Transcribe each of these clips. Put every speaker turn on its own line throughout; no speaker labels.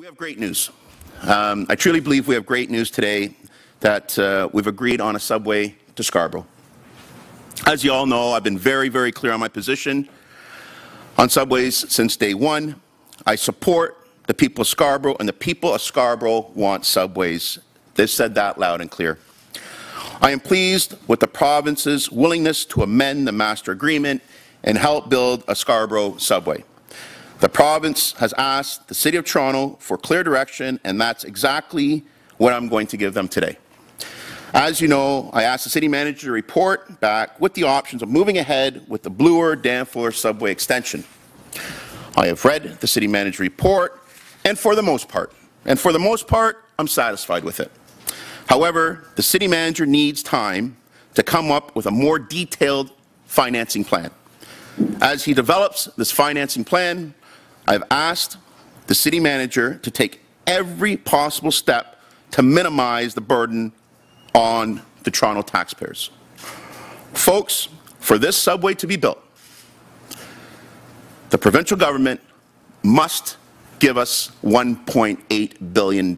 We have great news. I truly believe we have great news today that we've agreed on a subway to Scarborough. As you all know, I've been very, very clear on my position on subways since day one. I support the people of Scarborough, and the people of Scarborough want subways. They've said that loud and clear. I am pleased with the province's willingness to amend the master agreement and help build a Scarborough subway. The province has asked the City of Toronto for clear direction, and that's exactly what I'm going to give them today. As you know, I asked the City Manager to report back with the options of moving ahead with the Bloor-Danforth subway extension. I have read the City Manager report, and for the most part, I'm satisfied with it. However, the City Manager needs time to come up with a more detailed financing plan. As he develops this financing plan, I've asked the City Manager to take every possible step to minimize the burden on the Toronto taxpayers. Folks, for this subway to be built, the provincial government must give us $1.8 billion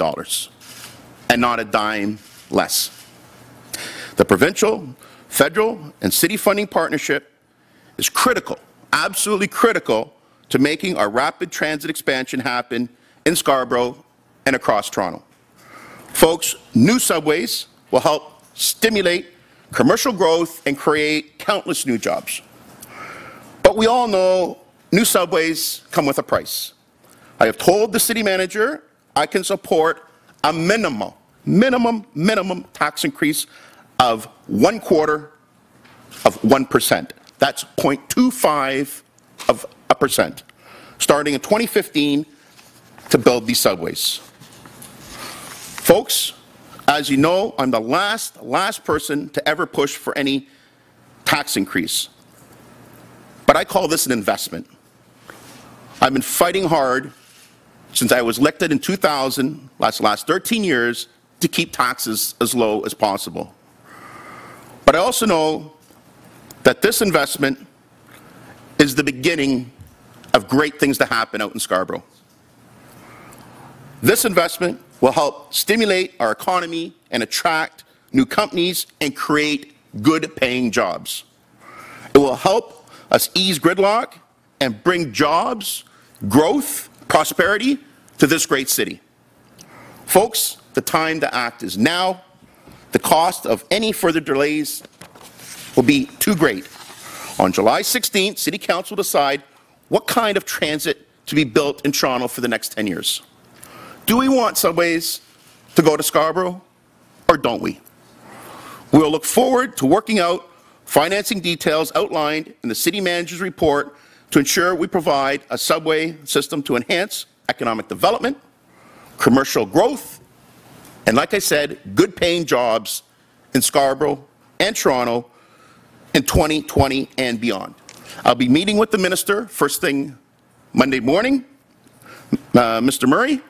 and not a dime less. The provincial, federal, and city funding partnership is critical, absolutely critical, to making our rapid transit expansion happen in Scarborough and across Toronto. Folks, new subways will help stimulate commercial growth and create countless new jobs. But we all know new subways come with a price. I have told the City Manager I can support a minimum tax increase of 1/4%. That's 0.25%, starting in 2015 to build these subways. Folks, as you know, I'm the last person to ever push for any tax increase. But I call this an investment. I've been fighting hard since I was elected in 2000, last 13 years, to keep taxes as low as possible. But I also know that this investment is the beginning of great things to happen out in Scarborough. This investment will help stimulate our economy and attract new companies and create good-paying jobs. It will help us ease gridlock and bring jobs, growth, prosperity to this great city. Folks, the time to act is now. The cost of any further delays will be too great. On July 16th, City Council will decide what kind of transit to be built in Toronto for the next 10 years. Do we want subways to go to Scarborough, or don't we? We will look forward to working out financing details outlined in the City Manager's report to ensure we provide a subway system to enhance economic development, commercial growth, and, like I said, good-paying jobs in Scarborough and Toronto in 2020 and beyond. I'll be meeting with the Minister first thing Monday morning, Mr. Murray,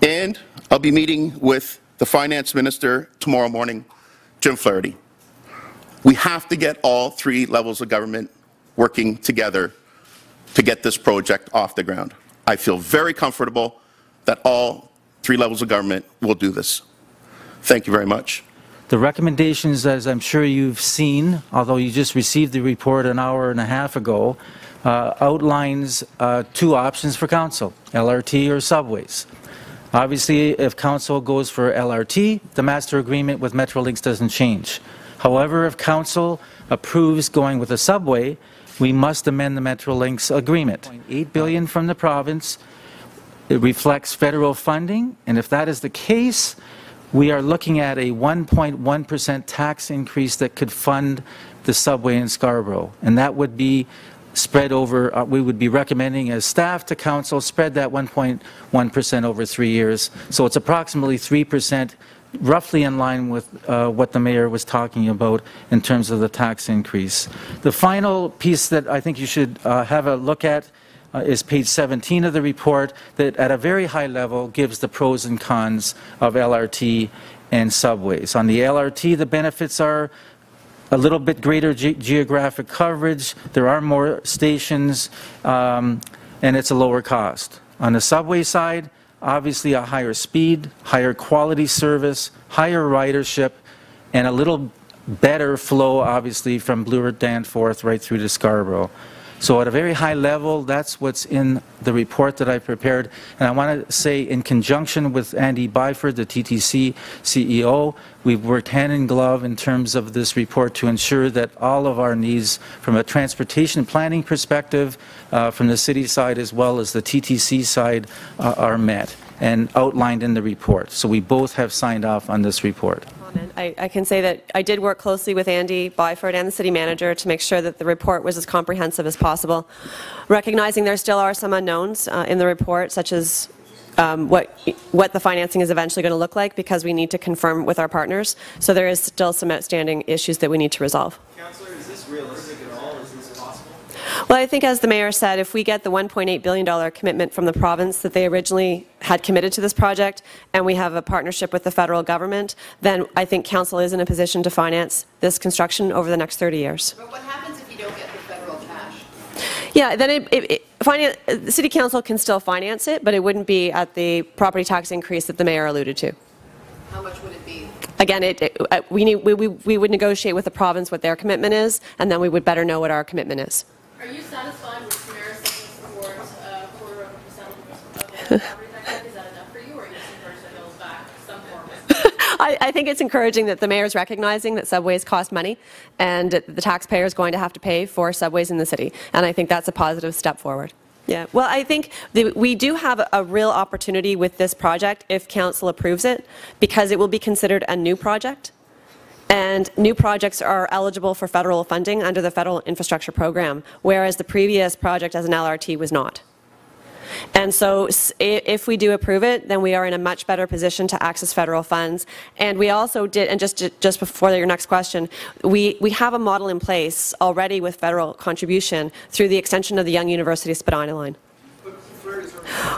and I'll be meeting with the Finance Minister tomorrow morning, Jim Flaherty. We have to get all three levels of government working together to get this project off the ground. I feel very comfortable that all three levels of government will do this. Thank you very much.
The recommendations, as I'm sure you've seen, although you just received the report an hour and a half ago, outlines two options for Council, LRT or subways. Obviously, if Council goes for LRT, the master agreement with Metrolinx doesn't change. However, if Council approves going with a subway, we must amend the Metrolinx agreement. $8 billion from the province. It reflects federal funding, and if that is the case, we are looking at a 1.1% tax increase that could fund the subway in Scarborough, and that would be spread over, we would be recommending as staff to Council, spread that 1.1% over 3 years. So it's approximately 3%, roughly in line with what the Mayor was talking about in terms of the tax increase. The final piece that I think you should have a look at is page 17 of the report, that at a very high level gives the pros and cons of LRT and subways. On the LRT, the benefits are a little bit greater geographic coverage, there are more stations, and it's a lower cost. On the subway side, obviously a higher speed, higher quality service, higher ridership, and a little better flow, obviously, from Blue Earth Danforth right through to Scarborough. So at a very high level, that's what's in the report that I prepared. And I want to say, in conjunction with Andy Byford, the TTC CEO, we've worked hand in glove in terms of this report to ensure that all of our needs from a transportation planning perspective, from the city side as well as the TTC side, are met and outlined in the report. So we both have signed off on this report.
I can say that I did work closely with Andy Byford and the city manager to make sure that the report was as comprehensive as possible, recognizing there still are some unknowns in the report, such as what the financing is eventually going to look like, because we need to confirm with our partners. So there is still some outstanding issues that we need to resolve.
Councillor, is this realistic at all? Is this possible?
Well, I think, as the mayor said, if we get the $1.8 billion commitment from the province that they originally had committed to this project, and we have a partnership with the federal government, then I think council is in a position to finance this construction over the next 30 years.
But what happens if you don't get the federal cash?
Yeah, then the city council can still finance it, but it wouldn't be at the property tax increase that the mayor alluded to.
How much would it be?
Again, we would negotiate with the province what their commitment is, and then we would better know what our commitment is.
Are you satisfied with the mayor's support for the settlement of the property tax? Is that enough for you, or are you just encouraged that goes back some form?
I think it's encouraging that the mayor is recognizing that subways cost money, and the taxpayer is going to have to pay for subways in the city, and I think that's a positive step forward. Yeah, well, I think we do have a real opportunity with this project if council approves it, because it will be considered a new project. And new projects are eligible for federal funding under the Federal Infrastructure Program, whereas the previous project as an LRT was not. And so if we do approve it, then we are in a much better position to access federal funds. And we also did, and just before your next question, we have a model in place already with federal contribution through the extension of the Young University Spadina line.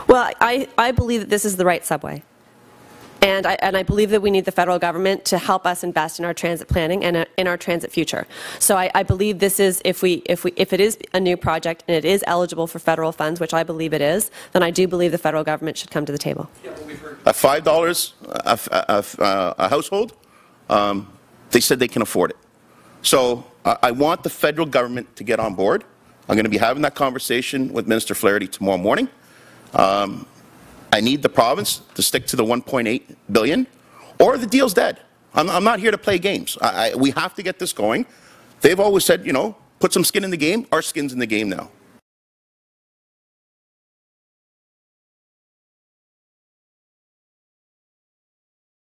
Well, I believe that this is the right subway. And I believe that we need the federal government to help us invest in our transit planning and in our transit future. So I believe this is, if it is a new project and it is eligible for federal funds, which I believe it is, then I do believe the federal government should come to the table.
At $5 a household, they said they can afford it. So I want the federal government to get on board. I'm going to be having that conversation with Minister Flaherty tomorrow morning. I need the province to stick to the $1.8 billion, or the deal's dead. I'm not here to play games. We have to get this going. They've always said, you know, put some skin in the game. Our skin's in the game now.